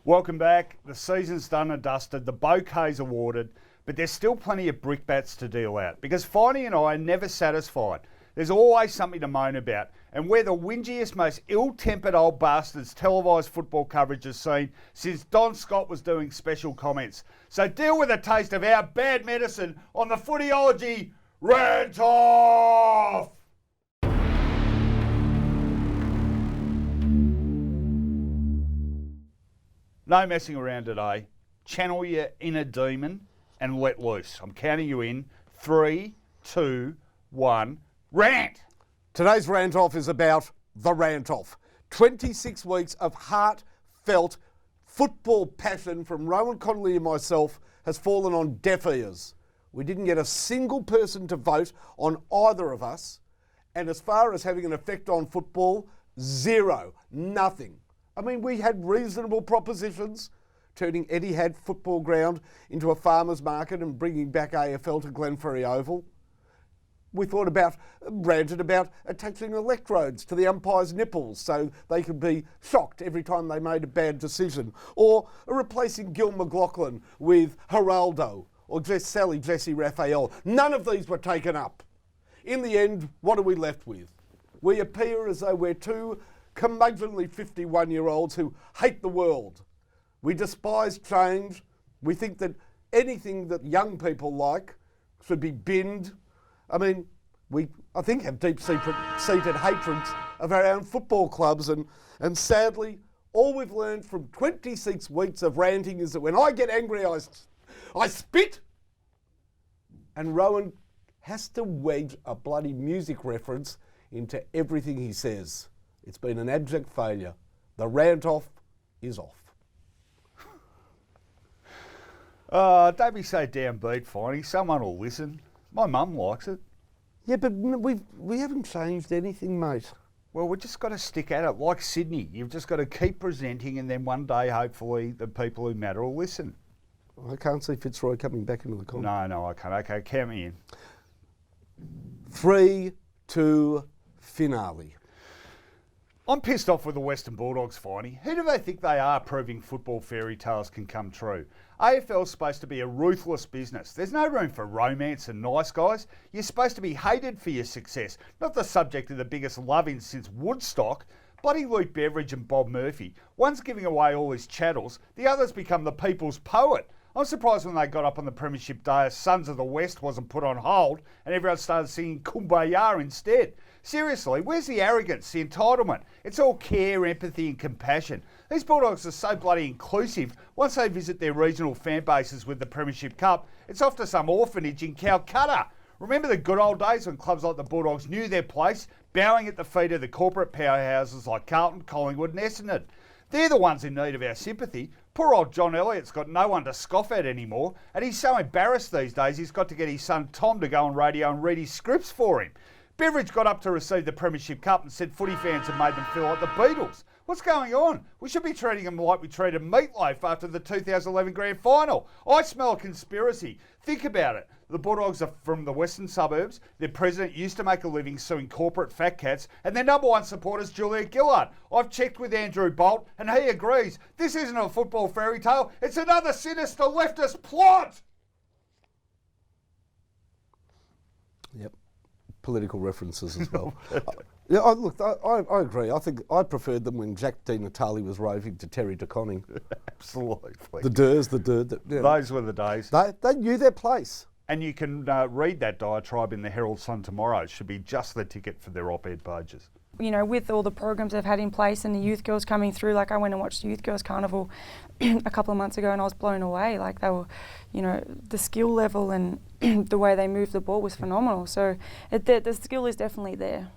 Welcome back. The season's done and dusted, the bouquet's awarded, but there's still plenty of brickbats to deal out because Finey and I are never satisfied. There's always something to moan about, and we're the whingiest, most ill-tempered old bastards televised football coverage has seen since Don Scott was doing special comments. So deal with a taste of our bad medicine on the Footyology Rant-Off! No messing around today. Channel your inner demon and let loose. I'm counting you in. 3, 2, 1, rant! Today's Rant-Off is about the Rant-Off. 26 weeks of heartfelt football passion from Rohan, Connolly and myself has fallen on deaf ears. We didn't get a single person to vote on either of us. And as far as having an effect on football, zero, nothing. I mean, we had reasonable propositions, turning Etihad football ground into a farmer's market and bringing back AFL to Glenferrie Oval. We ranted about attaching electrodes to the umpire's nipples so they could be shocked every time they made a bad decision, or replacing Gil McLaughlin with Geraldo, or Sally Jesse Raphael. None of these were taken up. In the end, what are we left with? We appear as though we're two curmudgeonly 51-year-olds who hate the world. We despise change. We think that anything that young people like should be binned. I mean, I think have deep-seated hatreds of our own football clubs, and sadly, all we've learned from 26 weeks of ranting is that when I get angry, I spit, and Rohan has to wedge a bloody music reference into everything he says. It's been an abject failure. The Rant-Off is off. Don't be so downbeat, Finey. Someone will listen. My mum likes it. Yeah, but we haven't changed anything, mate. Well, we've just got to stick at it. Like Sydney, you've just got to keep presenting, and then one day, hopefully, the people who matter will listen. I can't see Fitzroy coming back into the comment. No, I can't. Okay, count me in. 3, 2, finale. I'm pissed off with the Western Bulldogs, Finey. Who do they think they are, proving football fairy tales can come true? AFL's supposed to be a ruthless business. There's no room for romance and nice guys. You're supposed to be hated for your success, not the subject of the biggest love-in since Woodstock. Bloody Luke Beveridge and Bob Murphy. One's giving away all his chattels, the other's become the people's poet. I'm surprised when they got up on the premiership day, Sons of the West wasn't put on hold and everyone started singing Kumbaya instead. Seriously, where's the arrogance, the entitlement? It's all care, empathy and compassion. These Bulldogs are so bloody inclusive. Once they visit their regional fan bases with the Premiership Cup, it's off to some orphanage in Calcutta. Remember the good old days when clubs like the Bulldogs knew their place, bowing at the feet of the corporate powerhouses like Carlton, Collingwood and Essendon? They're the ones in need of our sympathy. Poor old John Elliott's got no one to scoff at anymore, and he's so embarrassed these days he's got to get his son Tom to go on radio and read his scripts for him. Beveridge got up to receive the Premiership Cup and said footy fans have made them feel like the Beatles. What's going on? We should be treating them like we treated Meatloaf after the 2011 Grand Final. I smell a conspiracy. Think about it. The Bulldogs are from the western suburbs. Their president used to make a living suing corporate fat cats, and their number one supporter is Julia Gillard. I've checked with Andrew Bolt, and he agrees. This isn't a football fairy tale. It's another sinister leftist plot. Yep. Political references as well. Yeah, I agree. I think I preferred them when Jack Di Natale was roving to Terry DeConning. Absolutely. The Durs. Those were the days. They knew their place. And you can read that diatribe in the Herald Sun tomorrow. It should be just the ticket for their op-ed pages. You know, with all the programs they've had in place and the youth girls coming through, like I went and watched the Youth Girls Carnival a couple of months ago and I was blown away. Like they were, you know, the skill level and the way they moved the ball was phenomenal. So the skill is definitely there.